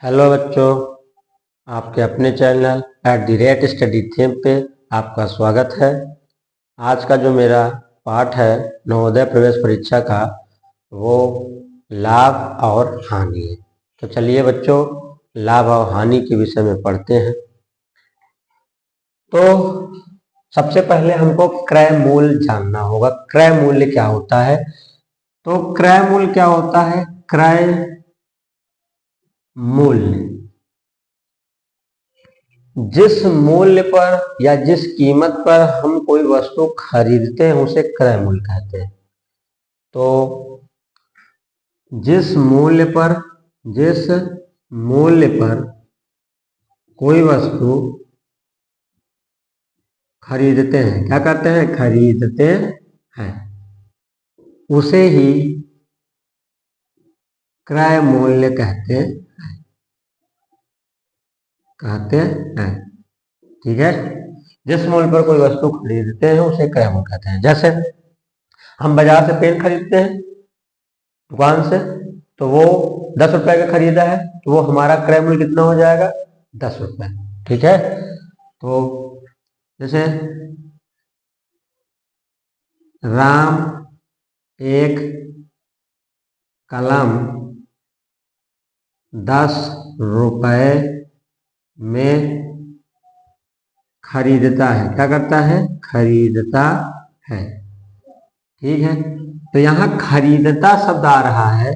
Hello बच्चों, आपके अपने चैनल @स्टडी थीम पे आपका स्वागत है। आज का जो मेरा पाठ है नवोदय प्रवेश परीक्षा का, वो लाभ और हानि है। तो चलिए बच्चों, लाभ और हानि के विषय में पढ़ते हैं। तो सबसे पहले हमको क्रय मूल्य जानना होगा। क्रय मूल्य क्या होता है? तो क्रय मूल्य क्या होता है? क्रय मूल्य जिस मूल्य पर या जिस कीमत पर हम कोई वस्तु खरीदते हैं उसे क्रय मूल्य कहते हैं। तो जिस मूल्य पर कोई वस्तु खरीदते हैं, क्या कहते हैं? खरीदते हैं, उसे ही क्रय मूल्य कहते हैं। ठीक है, जिस मूल्य पर कोई वस्तु खरीदते हैं उसे क्रय मूल्य कहते हैं। जैसे हम बाजार से पेन खरीदते हैं दुकान से, तो वो 10 रुपए का खरीदा है, तो वो हमारा क्रय मूल्य कितना हो जाएगा? 10 रुपए। ठीक है, तो जैसे राम एक कलम 10 रुपए में खरीदता है। क्या करता है? खरीदता है। ठीक है, तो यहां खरीदता शब्द आ रहा है,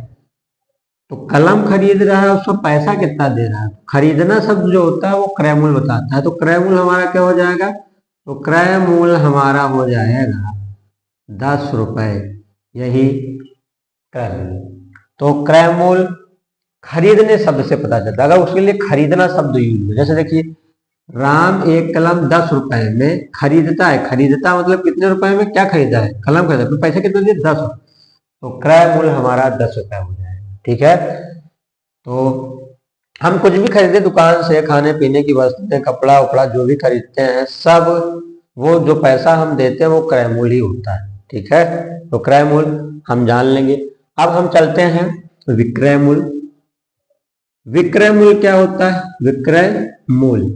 तो कलम खरीद रहा है, उसको पैसा कितना दे रहा है। खरीदना शब्द जो होता है वो क्रय मूल्य बताता है। तो क्रय मूल्य हमारा क्या हो जाएगा? तो क्रय मूल्य हमारा हो जाएगा 10 रुपए। यही क्रय मूल्य। तो क्रय मूल्य खरीदने शब्द से पता चलता है। अगर उसके लिए खरीदना शब्द यूज हो, जैसे देखिए राम एक कलम 10 रुपए में खरीदता है। खरीदता मतलब कितने रुपए में क्या खरीदा है? कलम खरीदा, तो पैसे कितने दिए? 10। तो क्रय मूल्य हमारा 10 रुपए हो जाएगा। ठीक है, तो हम कुछ भी खरीदे दुकान से, खाने पीने की वस्तुएं, कपड़ा उपड़ा जो भी खरीदते हैं, सब वो जो पैसा हम देते हैं वो क्रय मूल्य ही होता है। ठीक है, तो क्रय मूल्य हम जान लेंगे। अब हम चलते हैं विक्रय मूल्य। विक्रय मूल्य क्या होता है? विक्रय मूल्य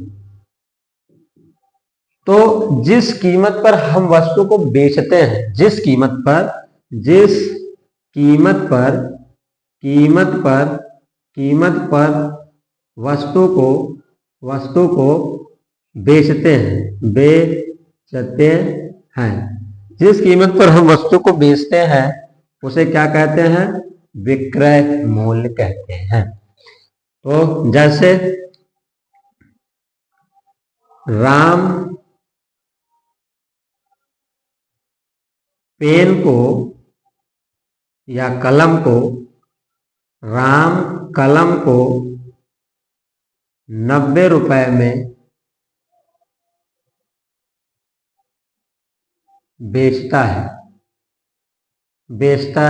तो जिस कीमत पर हम वस्तु को बेचते हैं, जिस कीमत पर वस्तु को बेचते हैं, जिस कीमत पर हम वस्तु को बेचते हैं उसे क्या कहते हैं? विक्रय मूल्य कहते हैं। तो जैसे राम पेन को या कलम को, राम कलम को 90 रुपए में बेचता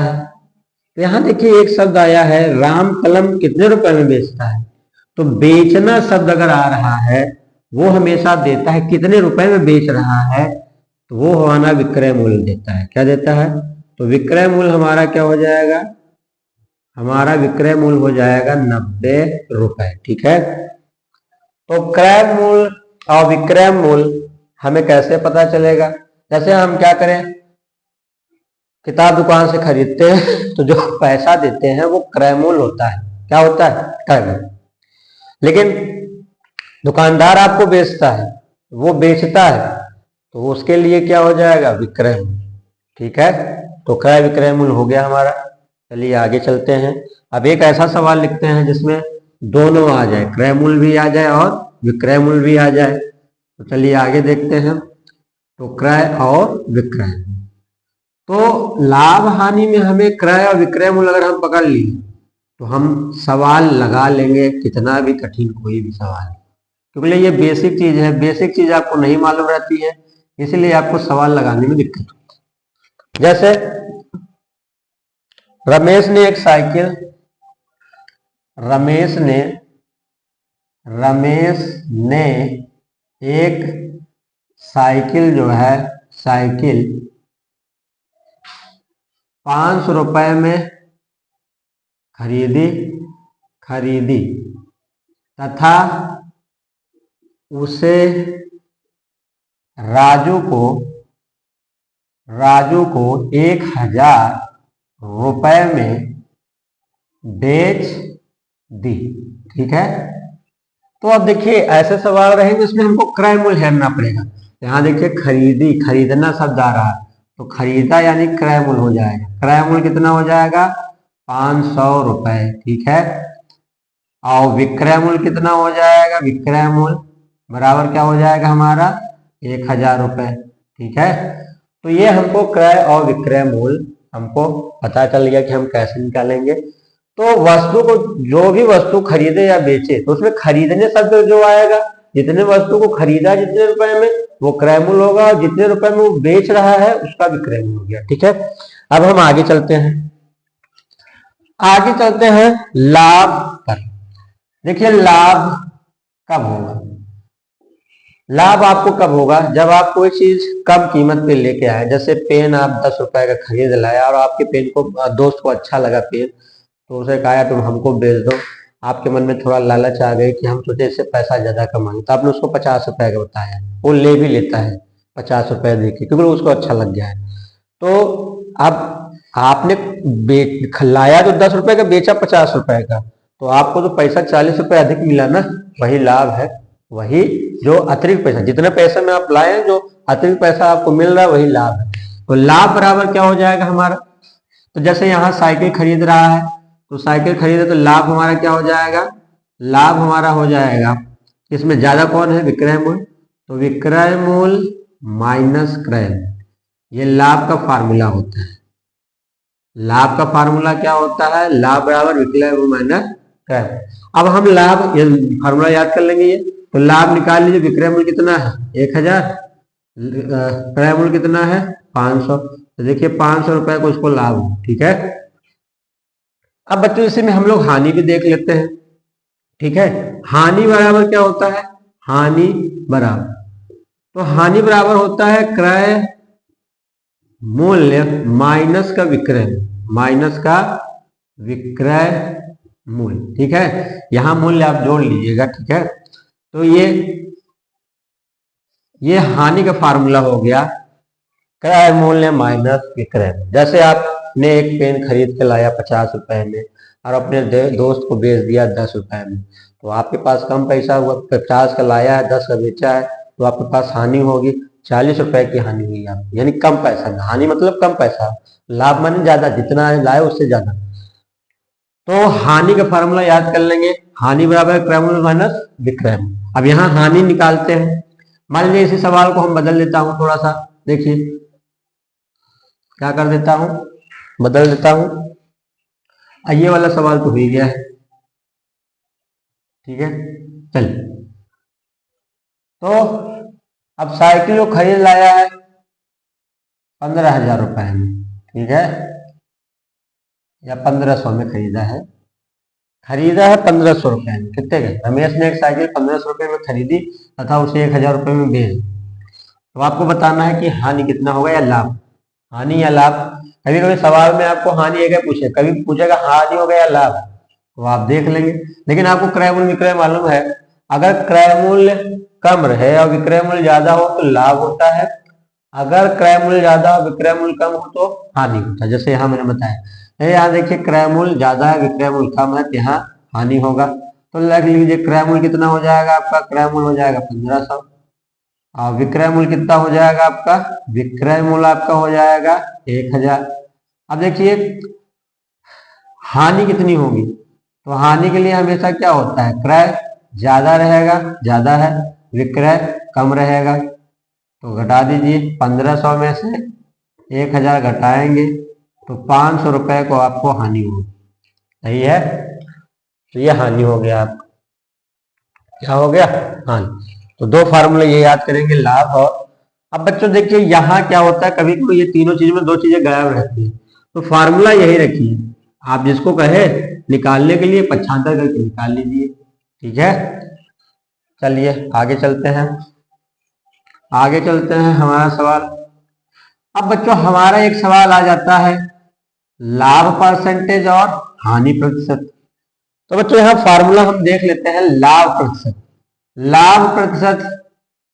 है। तो यहां देखिए एक शब्द आया है, राम कलम कितने रुपए में बेचता है। तो बेचना शब्द अगर आ रहा है, वो हमेशा देता है कितने रुपए में बेच रहा है, तो वो हमारा विक्रय मूल्य देता है। क्या देता है? तो विक्रय मूल्य हमारा क्या हो जाएगा? हमारा विक्रय मूल्य हो जाएगा 90 रुपए। ठीक है, तो क्रय मूल्य और विक्रय मूल्य हमें कैसे पता चलेगा? जैसे हम क्या करें, किताब दुकान से खरीदते हैं, तो जो पैसा देते हैं वो क्रय मूल्य होता है। क्या होता है? क्रय मूल्य। लेकिन दुकानदार आपको बेचता है, वो बेचता है, तो उसके लिए क्या हो जाएगा? विक्रय मूल्य। ठीक है, तो क्रय विक्रय मूल्य हो गया हमारा। चलिए आगे चलते हैं। अब एक ऐसा सवाल लिखते हैं जिसमें दोनों आ जाए, क्रय मूल्य भी आ जाए और विक्रय मूल्य भी आ जाए। तो चलिए आगे देखते हैं। तो क्रय और विक्रय, तो लाभ हानि में हमें क्रय और विक्रय मूल्य अगर हम पकड़ लिए तो हम सवाल लगा लेंगे, कितना भी कठिन कोई भी सवाल, क्योंकि ये बेसिक चीज है। बेसिक चीज आपको नहीं मालूम रहती है, इसलिए आपको सवाल लगाने में दिक्कत होती है। जैसे रमेश ने एक साइकिल जो है, साइकिल 500 रुपए में खरीदी। तथा उसे राजू को 1,000 रुपए में बेच दी। ठीक है, तो अब देखिए ऐसे सवाल रहेंगे उसमें हमको क्रय मूल्य हेरना पड़ेगा। यहाँ देखिए खरीदना शब्द आ रहा है, तो खरीदा यानी क्रय मूल्य हो जाएगा। क्रय मूल्य कितना हो जाएगा? 500 रुपए। ठीक है, और विक्रय मूल्य कितना हो जाएगा? विक्रय मूल्य बराबर क्या हो जाएगा हमारा? 1,000 रुपए। ठीक है, तो ये हमको क्रय और विक्रय मूल्य हमको पता चल गया कि हम कैसे निकालेंगे। तो वस्तु को, जो भी वस्तु खरीदे या बेचे, तो उसमें खरीदने शब्द जो आएगा, जितने वस्तु को खरीदा जितने रुपए में वो क्रय मूल्य होगा, और जितने रुपए में वो बेच रहा है उसका विक्रय मूल्य हो गया। ठीक है, अब हम आगे चलते हैं लाभ पर। देखिए लाभ कब होगा? लाभ आपको कब होगा? जब आप कोई चीज कम कीमत पे लेके आए। जैसे पेन आप 10 रुपए का खरीद लाया और आपके पेन को दोस्त को अच्छा लगा पेन, तो उसे कहा तुम हमको बेच दो। आपके मन में थोड़ा लालच आ गई कि हम सोचे इससे पैसा ज्यादा कमाएंगे, तो आपने उसको 50 रुपए का बताया, वो ले भी लेता है 50 रुपए देके, क्योंकि उसको अच्छा लग गया है। तो अब आपने लाया तो 10 रुपए का, बेचा 50 रुपए का, तो आपको तो पैसा 40 रुपए अधिक मिला ना, वही लाभ है। वही जो अतिरिक्त पैसा, जितने पैसे में आप लाए, जो अतिरिक्त पैसा आपको मिल रहा है वही लाभ है। तो लाभ बराबर क्या हो जाएगा हमारा? तो जैसे यहाँ साइकिल खरीद रहा है, तो साइकिल खरीदे तो लाभ हमारा क्या हो जाएगा? लाभ हमारा हो जाएगा, इसमें ज्यादा कौन है? विक्रय मूल्य। तो विक्रय मूल्य माइनस क्रय मूल्य, ये लाभ का फार्मूला होता है। लाभ का फार्मूला क्या होता है? लाभ बराबर विक्रय मूल्य माइनस क्रय। अब हम लाभ, ये फार्मूला याद कर लेंगे। ये तो लाभ निकाल लीजिए। विक्रय मूल्य कितना है? 1,000, क्रय मूल्य कितना है? 500। तो देखिए 500 रुपए को इसको लाभ हो। ठीक है, अब बच्चों इसी में हम लोग हानि भी देख लेते हैं। ठीक है, हानि बराबर क्या होता है? हानि बराबर, तो हानि बराबर होता है क्रय मूल्य माइनस का विक्रय, माइनस का विक्रय मूल्य। ठीक है, यहां मूल्य आप जोड़ लीजिएगा। ठीक है, तो ये हानि का फार्मूला हो गया, क्रय मूल्य माइनस विक्रय। जैसे आपने एक पेन खरीद के लाया 50 रुपए में और अपने दोस्त को बेच दिया 10 रुपए में, तो आपके पास कम पैसा हुआ। 50 का लाया है, 10 का बेचा है, तो आपके पास हानि होगी, 40 रुपए की हानि हुई आपकी, यानी कम पैसा। हानि मतलब कम पैसा, लाभ माने ज्यादा, जितना लाए उससे ज्यादा। तो हानि का फार्मूला याद कर लेंगे, हानि बराबर क्रय मूल्य माइनस विक्रय मूल्य। अब यहाँ हानि निकालते हैं। मान लीजिए इसी सवाल को हम बदल देता हूं थोड़ा सा, देखिए क्या कर देता हूं, बदल देता हूं। ये वाला सवाल तो हो ही गया है। ठीक है, चलिए, तो अब साइकिल को खरीद लाया है 15,000 रुपए में। ठीक है, या 1500 में खरीदा है 1500 रुपए में। कितने के? रमेश ने एक साइकिल 1500 रुपए में खरीदी तथा उसे 1,000 रुपए में बेच। तो आपको बताना है कि हानि कितना होगा या लाभ, हानि या लाभ। कभी कभी सवाल में आपको हानि है क्या पूछे, कभी पूछेगा हानि होगा या लाभ, तो आप देख लेंगे। लेकिन आपको क्रय मूल्य विक्रय मालूम है, अगर क्रय मूल्य कम रहे और विक्रय मूल्य ज्यादा हो तो लाभ होता है, अगर क्रय मूल्य ज्यादा और विक्रय मूल्य कम हो तो हानि होता है। जैसे यहाँ मैंने बताया, यहाँ देखिए क्रय मूल्य ज्यादा है, विक्रय मूल्य कम है, तो यहाँ हानि होगा। तो लिख लीजिए क्रय मूल्य कितना हो जाएगा आपका? क्रय मूल्य हो जाएगा 1500, और विक्रय मूल्य कितना हो जाएगा आपका? विक्रय मूल्य आपका हो जाएगा 1,000। अब देखिए हानि कितनी होगी, तो हानि के लिए हमेशा क्या होता है? क्रय ज्यादा रहेगा, ज्यादा है, विक्रय कम रहेगा। तो घटा दीजिए, 1500 में से 1,000 घटाएंगे तो 500 रुपए को आपको हानि होगी। सही है, तो ये हानि हो गया आपका। क्या हो गया? हानि। तो दो फार्मूले ये याद करेंगे, लाभ और। अब बच्चों देखिए यहाँ क्या होता है, कभी कभी ये तीनों चीज में दो चीजें गायब रहती है, तो फार्मूला यही रखिए। आप जिसको कहे निकालने के लिए पक्षांतर करके निकाल लीजिए। ठीक है, चलिए आगे चलते हैं। आगे चलते हैं हमारा सवाल। अब बच्चों हमारा एक सवाल आ जाता है, लाभ परसेंटेज और हानि प्रतिशत। तो बच्चों यहाँ फार्मूला हम देख लेते हैं लाभ प्रतिशत। लाभ प्रतिशत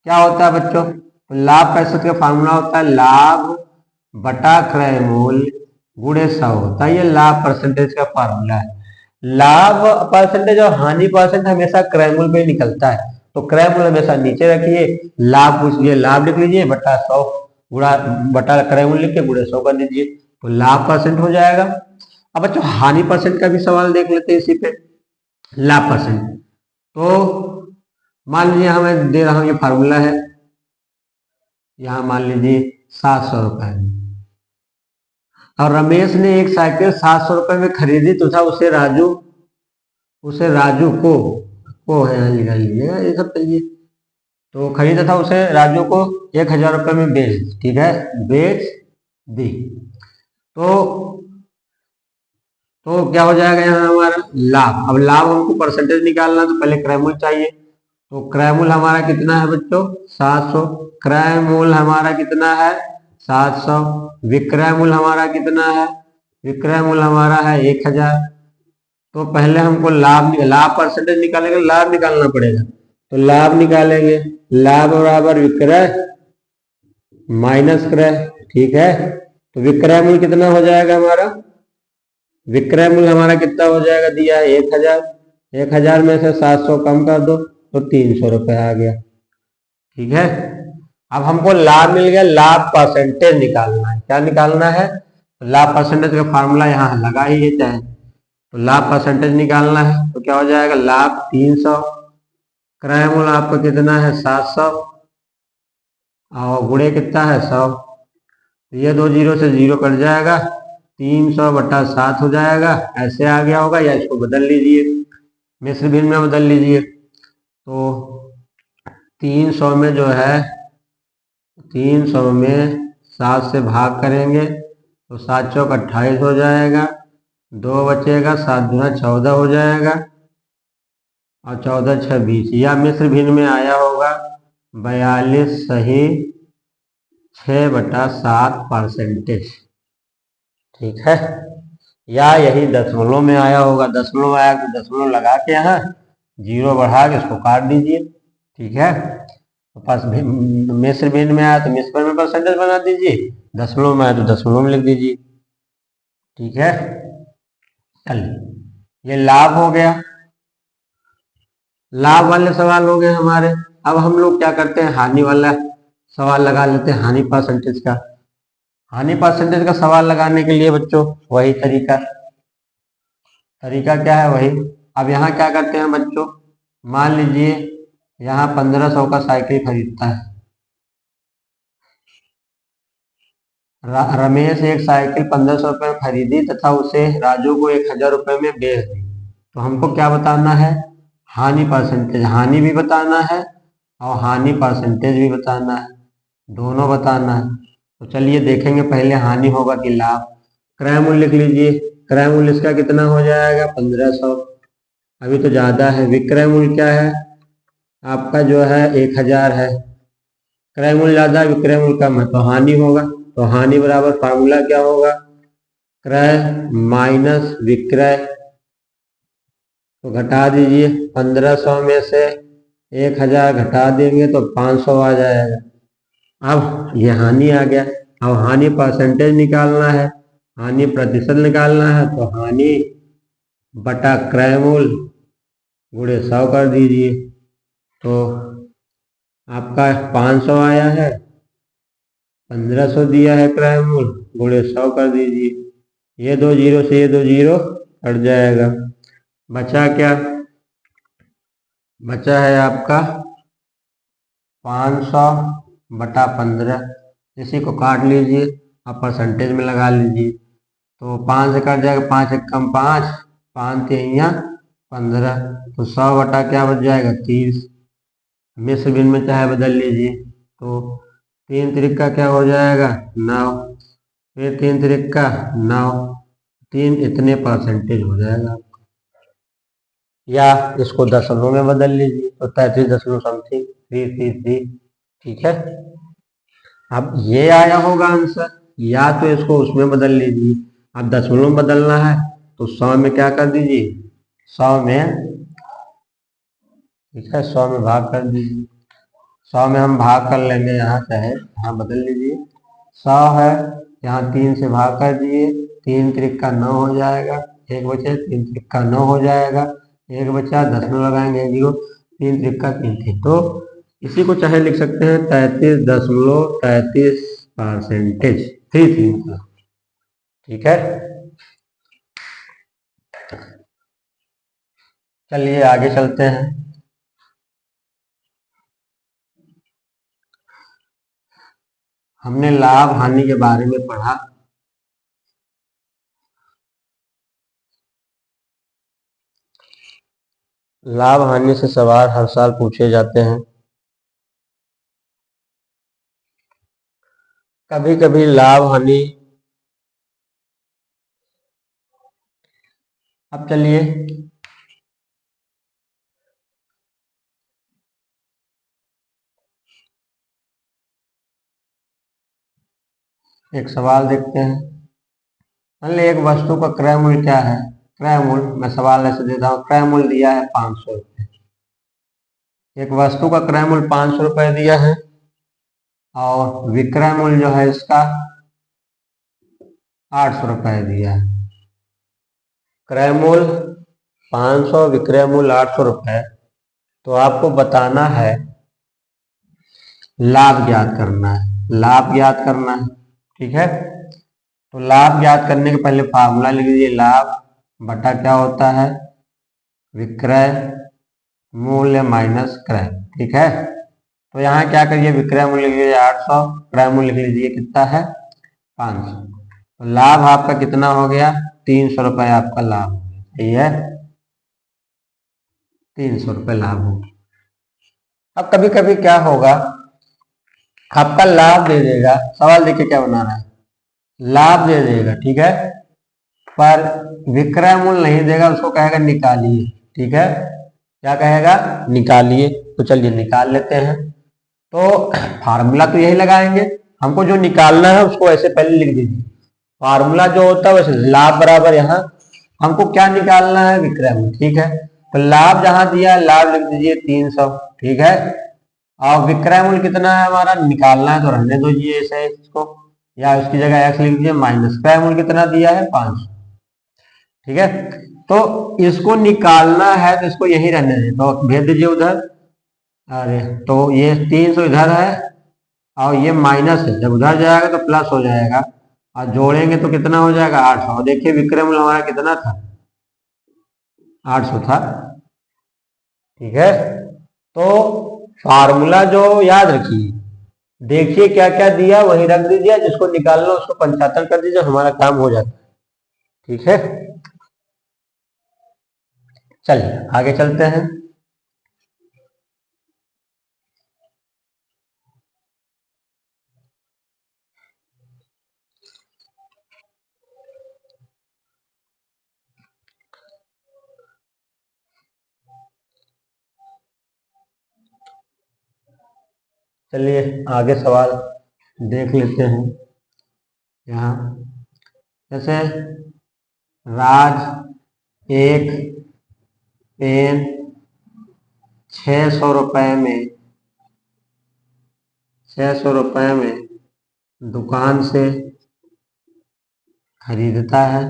क्या होता है बच्चों? लाभ प्रतिशत का फार्मूला होता है लाभ बटा क्रय मूल्य गुणे 100 होता है। ये लाभ परसेंटेज का फार्मूला है। लाभ परसेंटेज और हानि परसेंट हमेशा क्रय मूल्य पे निकलता है, तो क्रय मूल्य हमेशा नीचे रखिए, लाभ पूछ लिए लाभ लिख लीजिए, बटा 100 गुणा बटा क्रय मूल्य लिख के गुणे 100 कर दीजिए, तो लाभ परसेंट हो जाएगा। अब बच्चों हानि परसेंट का भी सवाल देख लेते हैं इसी पे। लाभ परसेंट तो मान लीजिए हमें दे रहा हूं, ये फार्मूला है, यहां मान लीजिए 700 रुपए, और रमेश ने एक साइकिल 700 रुपए में खरीदी तो था, उसे राजू को है निकाल लीजिएगा, ये सब चलिए, तो खरीदा था उसे राजू को 1000 रुपए में बेच, ठीक है, बेच दी। तो क्या हो जाएगा यहाँ हमारा लाभ। अब लाभ हमको परसेंटेज निकालना, तो पहले क्रय मूल्य चाहिए, तो क्रय मूल्य हमारा कितना है बच्चों 700, क्रय मूल्य हमारा कितना है 700, विक्रय मूल्य हमारा कितना है, विक्रय मूल्य हमारा है 1000। तो पहले हमको लाभ परसेंटेज निकालेंगे, लाभ निकालना पड़ेगा, तो लाभ निकालेंगे, लाभ बराबर विक्रय माइनस क्रय, ठीक है। तो विक्रय मूल्य कितना हो जाएगा हमारा, विक्रय मूल्य हमारा कितना हो जाएगा, दिया है 1000, 1000 में से 700 कम कर दो तो 300 रुपए आ गया, ठीक है। अब हमको लाभ मिल गया, लाभ परसेंटेज निकालना है। क्या निकालना है? लाभ परसेंटेज का फार्मूला यहाँ लगा ही है चाहे, तो लाभ परसेंटेज निकालना है, तो क्या हो जाएगा लाभ 300, क्रय मूल्य आपका कितना है 700, और गुणे कितना है 100, ये 2 जीरो से 0 कट जाएगा, 300 बटा 7 हो जाएगा, ऐसे आ गया होगा, या इसको बदल लीजिए, मिश्र भिन्न में बदल लीजिए। तो 300 में जो है 300 में 7 से भाग करेंगे तो 7 चौक 28 हो जाएगा, 2 बचेगा, 7 दूना 14 हो जाएगा, और 14 6 20, या मिश्र भिन्न में आया होगा 42 सही 6 बटा 7 परसेंटेज, ठीक है। या यही दशमलव में आया होगा, दशमलव आया तो दशमलव लगा के यहाँ 0 बढ़ा के इसको काट दीजिए, ठीक है। तो पास मिश्र भिन्न में आया तो मिश्र में परसेंटेज बना दीजिए, दशमलव में आया तो दशमलव में लिख दीजिए, ठीक है। चलिए ये लाभ हो गया, लाभ वाले सवाल हो गए हमारे। अब हम लोग क्या करते हैं, हानि वाला सवाल लगा लेते हैं, हानि परसेंटेज का। हानि परसेंटेज का सवाल लगाने के लिए बच्चों वही तरीका क्या है, वही। अब यहाँ क्या करते हैं बच्चों, मान लीजिए यहाँ 1500 का साइकिल खरीदता है, रमेश एक साइकिल 1500 रुपए में खरीदी तथा उसे राजू को 1000 रुपए में बेच दी। तो हमको क्या बताना है, हानि परसेंटेज, हानि भी बताना है और हानि परसेंटेज भी बताना है, दोनों बताना है। तो चलिए देखेंगे, पहले हानि होगा कि लाभ। क्रय मूल्य लिख लीजिए, क्रय मूल्य इसका कितना हो जाएगा 1500, अभी तो ज्यादा है। विक्रय मूल्य क्या है आपका जो है 1000 है, क्रय मूल्य ज्यादा है विक्रय मूल्य कम है, तो हानि होगा। तो हानि बराबर फार्मूला क्या होगा, क्रय माइनस विक्रय, तो घटा दीजिए, 1500 में से 1000 घटा देंगे तो 500 आ जाएगा। अब ये हानि आ गया। अब हानि परसेंटेज निकालना है, हानि प्रतिशत निकालना है, तो हानि बटा क्रय मूल्य गुणे 100 कर दीजिए, तो आपका 500 आया है, 1500 दिया है क्रय मूल्य, गुणे 100 कर दीजिए, ये 2 जीरो से ये 2 जीरो कट जाएगा, बचा क्या, बचा है आपका 500 बटा 15, इसी को काट लीजिए, आप परसेंटेज में लगा लीजिए, तो 5 से कट जाएगा, 5 एक कम 5, 5 3 15, तो 100 बटा क्या बच जाएगा 30, मिश्र भिन्न में चाहे बदल लीजिए, तो 3 तिरिक्का क्या हो जाएगा 9, फिर 3 तिरिक्का 9, 3 इतने परसेंटेज हो जाएगा। या इसको दशमलव में बदल लीजिए, तो 33 दशमलव समथिंग 333, ठीक है। अब ये आया होगा आंसर, या तो इसको उसमें बदल लीजिए, अब दशमलव में बदलना है तो 100 में क्या कर दीजिए 100 में, ठीक है, 100 में भाग कर दीजिए। 100 में हम भाग कर लेंगे, यहाँ चाहे यहाँ बदल लीजिए। 100 है, यहाँ 3 से भाग कर दिए, 3 त्रिक 9 हो जाएगा, एक बचे, 3 त्रिक 9 हो जाएगा, एक बचा, 10 में लगाएंगे 0, 3 त्रिक 3 थे। तो इसी को चाहे लिख सकते हैं 33.33%, 3 ठीक है। चलिए आगे चलते हैं। हमने लाभ हानि के बारे में पढ़ा। लाभ हानि से सवाल हर साल पूछे जाते हैं। कभी कभी लाभ हानि, अब चलिए एक सवाल देखते हैं। मान लीजिए एक वस्तु का क्रय मूल्य क्या है? क्रय मूल्य, मैं सवाल ऐसे देता हूँ, क्रय मूल्य दिया है 500 रुपये। एक वस्तु का क्रय मूल्य 500 रुपये दिया है और विक्रय मूल्य जो है इसका 800 रुपये दिया है। क्रय मूल्य 500, विक्रय मूल्य 800 रुपये। तो आपको बताना है, लाभ ज्ञात करना है, लाभ ज्ञात करना है, ठीक है। तो लाभ ज्ञात करने के पहले फार्मूला लिख लीजिए, लाभ बटा क्या होता है? विक्रय मूल्य माइनस क्रय, ठीक है। तो यहाँ क्या करिए, विक्रय मूल्य लिख लीजिए 800, क्रय मूल्य लिख लीजिए कितना है? 500। तो लाभ आपका कितना हो गया? 300 रुपये आपका लाभ हो गया, सही है, 300 रुपये लाभ हो गया। अब कभी कभी क्या होगा, आपका लाभ दे देगा, सवाल देखिए क्या बनाना है, लाभ दे देगा, ठीक है, पर विक्रय मूल्य नहीं देगा, उसको कहेगा निकालिए, ठीक है। क्या कहेगा? निकालिए। तो चलिए निकाल लेते हैं। तो फार्मूला तो यही लगाएंगे, हमको जो निकालना है उसको ऐसे पहले लिख दीजिए। फार्मूला जो होता है वैसे लाभ बराबर, यहाँ हमको क्या निकालना है? विक्रय मूल्य, ठीक है। तो लाभ जहां दिया है लाभ लिख दीजिए 300, ठीक है। और विक्रय मूल्य कितना है हमारा? निकालना है तो रहने दीजिए ऐसे इसको, या उसकी जगह x लिख दीजिए माइनस, क्रय मूल्य कितना दिया है? 500, ठीक है। तो इसको निकालना है तो इसको यही रहने दें, तो भेज दीजिए उधर। अरे तो ये 300 इधर है और ये माइनस है, जब उधर जाएगा तो प्लस हो जाएगा और जोड़ेंगे तो कितना हो जाएगा? 800। देखिए विक्रय मूल्य हमारा कितना था? 800 था, ठीक है। तो फार्मूला जो याद रखिए, देखिए क्या क्या दिया वही रख दीजिए, जिसको निकालना उसको 75 कर दीजिए, हमारा काम हो जाता है, ठीक है। चलिए आगे चलते हैं। चलिए आगे सवाल देख लेते हैं। यहाँ जैसे राज एक पेन 600 रुपये में, 600 रुपये में दुकान से खरीदता है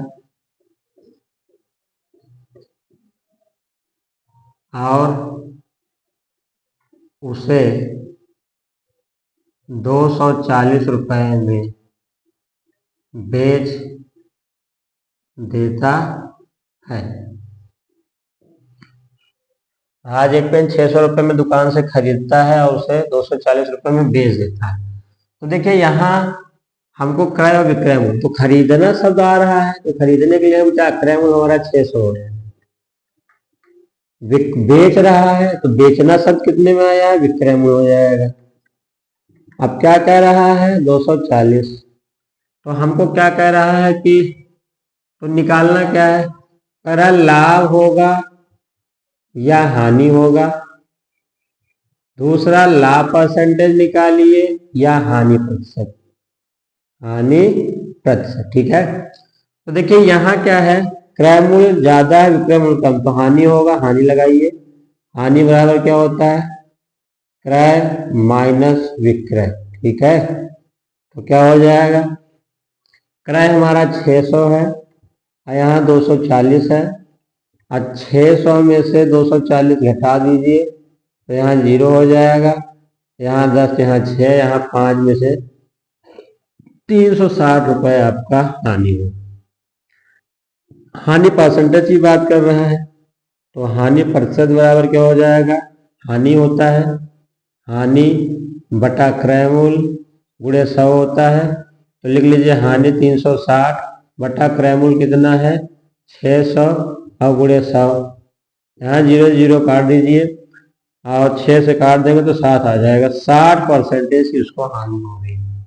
और उसे 240 रुपये में बेच देता है। आज एक पेन 600 रुपये में दुकान से खरीदता है और उसे 240 रुपये में बेच देता है। तो देखिए यहाँ हमको क्रय और विक्रय मूल्य, तो खरीदना शब्द आ रहा है, तो खरीदने के लिए हम क्या, क्रय मूल्य हमारा 600 हो गया। बेच रहा है तो बेचना शब्द कितने में आया है? विक्रय मूल्य हो जाएगा। अब क्या कह रहा है? 240। तो हमको क्या कह रहा है कि, तो निकालना क्या है? कह रहा लाभ होगा या हानि होगा। दूसरा लाभ परसेंटेज निकालिए या हानि प्रतिशत, हानि प्रतिशत, ठीक है। तो देखिए यहाँ क्या है, क्रय मूल्य ज्यादा है, विक्रय मूल्य कम, तो हानि होगा, हानि लगाइए। हानि बराबर क्या होता है, क्रय माइनस विक्रय। ठीक है, तो क्या हो जाएगा, क्रय हमारा 600 है और यहाँ 240 है, और 600 में से 240 घटा दीजिए तो यहाँ 0 हो जाएगा, यहाँ 10, यहाँ 6, यहाँ 5 में से 360 रुपए आपका हानि हो। हानि परसेंटेज की बात कर रहा है, तो हानि प्रतिशत बराबर क्या हो जाएगा, हानि होता है हानि बटा क्रय मूल्य गुणे 100 होता है, तो लिख लीजिए हानि 360 बटा क्रय मूल्य कितना है 600 और गुणे 100, यहाँ 0 0 काट दीजिए और 6 से काट देंगे तो 7 आ जाएगा। 60% की उसको हानि हो रही है।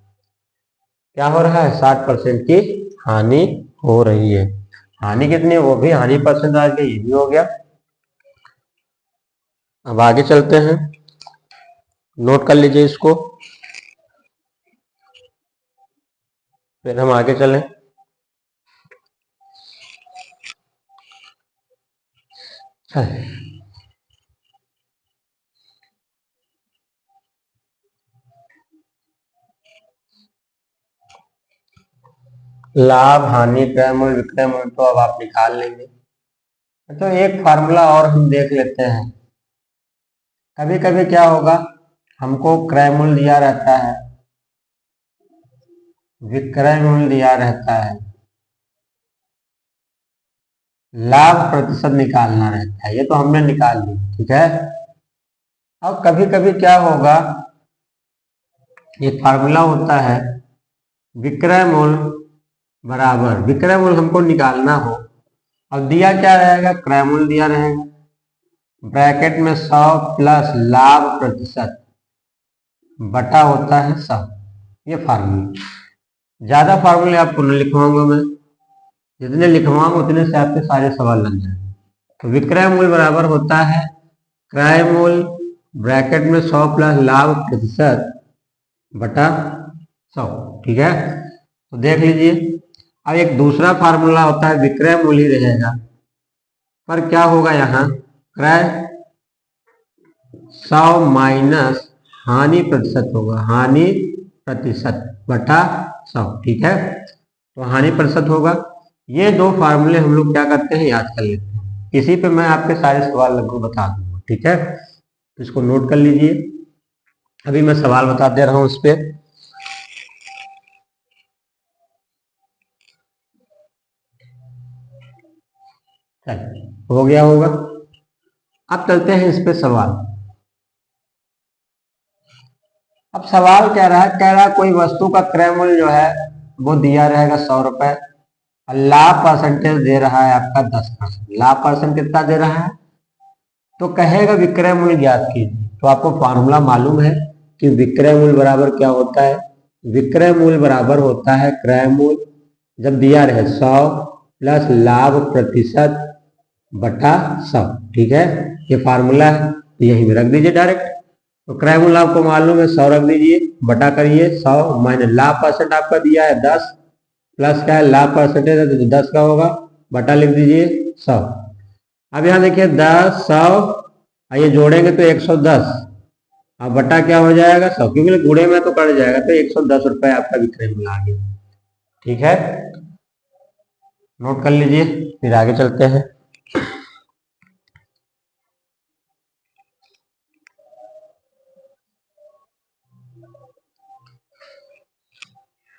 क्या हो रहा है, 60% की हानि हो रही है। हानि कितनी, वो भी हानि परसेंट आ गया, ये भी हो गया। अब आगे चलते हैं, नोट कर लीजिए इसको, फिर हम आगे चलें। लाभ हानि क्रय मूल्य विक्रय मूल्य तो अब आप निकाल लेंगे। तो एक फार्मूला और हम देख लेते हैं। कभी कभी क्या होगा, हमको क्रय मूल्य दिया रहता है, विक्रय मूल्य दिया रहता है, लाभ प्रतिशत निकालना रहता है, ये तो हमने निकाल ली। ठीक है, अब कभी कभी क्या होगा, एक फार्मूला होता है विक्रय मूल्य बराबर, विक्रय मूल्य हमको निकालना हो, अब दिया क्या रहेगा, क्रय मूल्य दिया रहेगा, ब्रैकेट में 100 प्लस लाभ प्रतिशत बटा होता है 100। ये फार्मूला, ज्यादा फार्मूले आपको न लिखवाऊंगा मैं, जितने लिखवाऊंगा उतने से आपके सारे सवाल लग जाएंगे। तो विक्रय मूल्य बराबर होता है क्रय मूल्य ब्रैकेट में 100 प्लस लाभ प्रतिशत बटा 100। ठीक है, तो देख लीजिए। अब एक दूसरा फार्मूला होता है विक्रय मूल्य ही रहेगा, पर क्या होगा, यहाँ क्रय 100 माइनस हानि प्रतिशत होगा, हानि प्रतिशत बटा 100। ठीक है, तो हानि प्रतिशत होगा। ये दो फार्मूले हम लोग क्या करते हैं, याद कर लेते हैं, इसी पे मैं आपके सारे सवाल लगभग बता दूंगा। ठीक है, तो इसको नोट कर लीजिए, अभी मैं सवाल बता दे रहा हूं उस पर। हो गया होगा, अब चलते हैं इस पे सवाल। अब सवाल कह रहा है, कह रहा है कोई वस्तु का क्रय मूल्य जो है वो दिया रहेगा 100 रुपए, और लाभ परसेंटेज दे रहा है आपका 10%। लाभ परसेंट कितना दे रहा है, तो कहेगा विक्रय मूल्य ज्ञात कीजिए। तो आपको फार्मूला मालूम है कि विक्रय मूल्य बराबर क्या होता है, विक्रय मूल्य बराबर होता है क्रय मूल्य जब दिया रहे 100 प्लस लाभ प्रतिशत बटा 100। ठीक है, ये फार्मूला है, तो यही में रख दीजिए डायरेक्ट। तो क्रय मूल्य आपको मालूम है 100 रख दीजिए, बटा करिए 100 माइनस लाभ परसेंट आपका दिया है 10 प्लस क्या है लाभ परसेंटेज है तो 10 का होगा, बटा लिख दीजिए 100। अब यहाँ देखिए 10 100 ये जोड़ेंगे तो 110, अब बटा क्या हो जाएगा 100, क्योंकि गुणे में तो कट जाएगा, तो 110 रुपए आपका विक्रय मूल्य आ गया। ठीक है, नोट कर लीजिए, फिर आगे चलते हैं।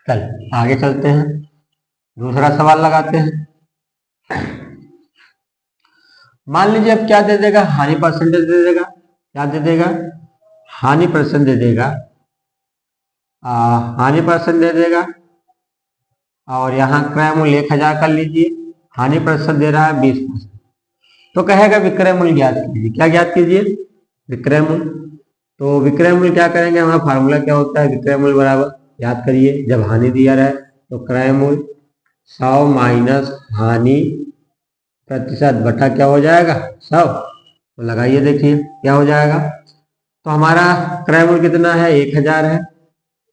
चल आगे चलते हैं, दूसरा सवाल लगाते हैं। मान लीजिए अब क्या दे देगा, हानि परसेंटेज दे देगा, क्या दे देगा, हानि परसेंट दे देगा, हानि परसेंट दे देगा, और यहाँ क्रय मूल्य 1000 कर लीजिए, हानि प्रतिशत दे रहा है 20%। तो कहेगा विक्रय मूल्य ज्ञात कीजिए, क्या ज्ञात कीजिए, विक्रय मूल्य। तो विक्रय मूल्य क्या करेंगे, हमारा फार्मूला क्या होता है, विक्रय मूल्य बराबर, याद करिए, जब हानि दिया रहे तो क्रय मूल्य 100 माइनस हानि प्रतिशत बटा क्या हो जाएगा 100। तो लगाइए, देखिए क्या हो जाएगा। तो हमारा क्रय मूल्य कितना है 1000 है,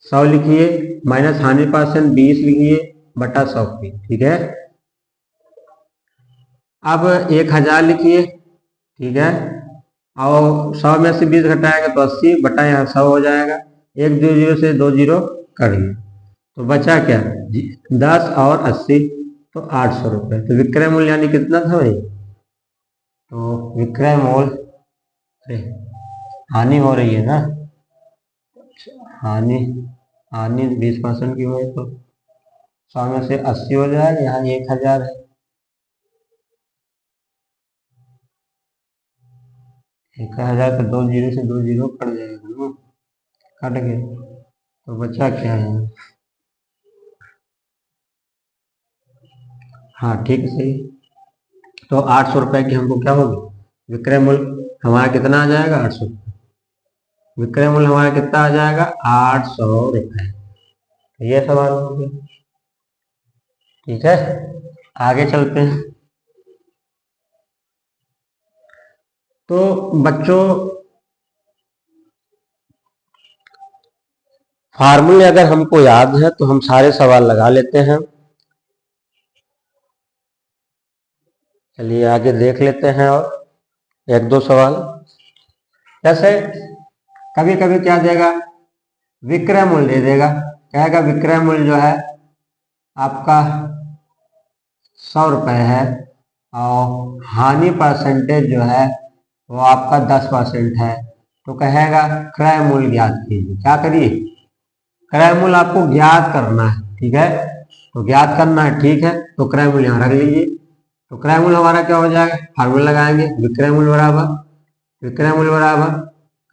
100 लिखिए माइनस हानि परसेंट 20 लिखिए बटा 100 की। ठीक है, अब 1000 लिखिए, ठीक है, और 100 में से 20 घटाएंगे तो 80 बटा यहाँ 100 हो जाएगा। एक 0 से 2 0 कट गए, तो बचा क्या, 10 और 80, तो 800 रुपये। तो विक्रय मूल्य यानी कितना था भाई, तो विक्रय मूल्य, अरे हानि हो रही है ना, हानि हानि 20% की हुई तो 100 में से 80 हो जाएगा, यहाँ 1000 है, 1000 तो 2 0 से 2 0 कट जाएगा ना, कट गए, तो बचा क्या है, हाँ ठीक है सही। तो 800 रुपये की हमको क्या होगी, विक्रय मूल्य हमारा कितना आ जाएगा, 800, विक्रय मूल्य हमारा कितना आ जाएगा, 800 रुपये। तो ये सवाल हो गया, ठीक है, आगे चलते हैं। तो बच्चों फार्मूले अगर हमको याद है तो हम सारे सवाल लगा लेते हैं। चलिए आगे देख लेते हैं और एक दो सवाल। जैसे कभी कभी क्या देगा, विक्रय मूल्य दे देगा, कहेगा विक्रय मूल्य जो है आपका 100 रुपये है और हानि परसेंटेज जो है वो आपका 10% है, तो कहेगा क्रय मूल्य ज्ञात कीजिए। क्या करिए, क्रय मूल्य आपको ज्ञात करना है, ठीक है, तो ज्ञात करना है, ठीक है, तो क्रय मूल्य यहाँ रख लीजिए। तो क्रय मूल्य हमारा क्या हो जाएगा, फार्मूला लगाएंगे, विक्रय मूल्य बराबर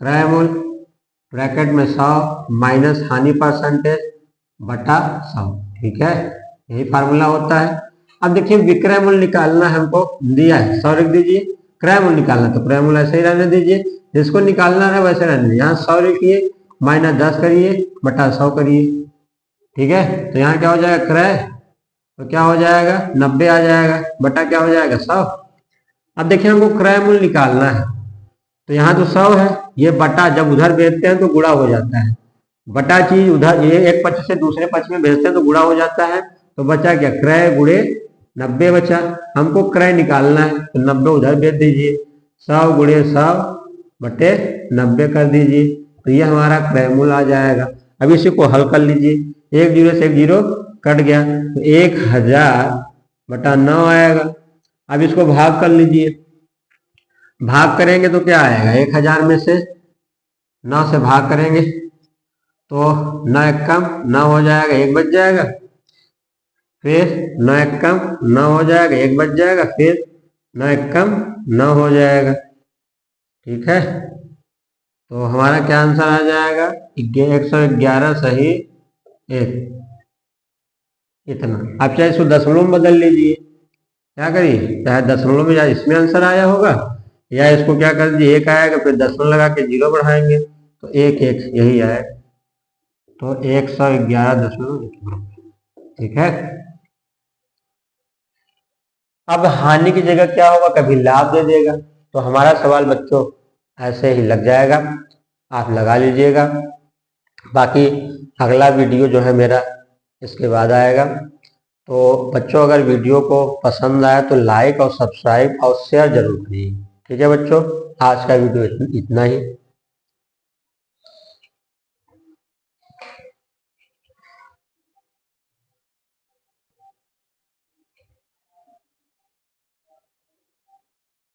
क्रय मूल्य ब्रैकेट में 100 माइनस हानि परसेंटेज बटा 100, ठीक है, यही फार्मूला होता है। अब देखिए विक्रय मूल्य निकालना हमको दिया है, 100 लिख दीजिए, क्रय मूल्य निकालना तो क्रय मूल्य ऐसे ही रहने दीजिए, जिसको निकालना है वैसे रहने दीजिए। यहाँ 100 लिखिए, माइनस 10 करिए, बटा 100 करिए, ठीक है, तो यहाँ क्या हो जाएगा क्रय, तो क्या हो जाएगा 90 आ जाएगा, बटा क्या हो जाएगा 100। अब देखिए हमको क्रय मूल्य निकालना है, तो यहाँ तो 100 है, ये बटा जब उधर भेजते हैं तो गुणा हो जाता है, बटा चीज उधर ये एक पक्ष से दूसरे पक्ष में भेजते हैं तो गुणा हो जाता है, तो बचा क्या क्रय गुणे 90 बचा। हमको क्रय निकालना है तो 90 उधर भेज दीजिए, 100 गुणे 100 बटे 90 कर दीजिए, तो ये हमारा क्रय मूल्य आ जाएगा। अब इसी को हल कर लीजिए, 1 0 से 1 0 कट गया, तो 1000 बटा 9 आएगा। अब इसको भाग कर लीजिए, भाग करेंगे तो क्या आएगा, 1000 में से 9 से भाग करेंगे तो 9 एक कम 9 हो जाएगा, 1 बच जाएगा, फिर 9 एक कम 9 हो जाएगा, 1 बच जाएगा, फिर 9 एक कम 9 हो जाएगा, ठीक है, तो हमारा क्या आंसर आ जाएगा, 111 सही 1, इतना। आप चाहे इसको दशमलव में बदल लीजिए, क्या करिए, चाहे दशमलव में या इसमें आंसर आया होगा, या इसको क्या कर दीजिए 1 आएगा, फिर दशमलव लगा के 0 बढ़ाएंगे तो 1 1 यही आएगा, तो 111.1, ठीक है। अब हानि की जगह क्या होगा, कभी लाभ दे देगा, तो हमारा सवाल बच्चों ऐसे ही लग जाएगा, आप लगा लीजिएगा। बाकी अगला वीडियो जो है मेरा इसके बाद आएगा। तो बच्चों अगर वीडियो को पसंद आए तो लाइक और सब्सक्राइब और शेयर जरूर करिए, ठीक है बच्चों। आज का वीडियो इतना ही।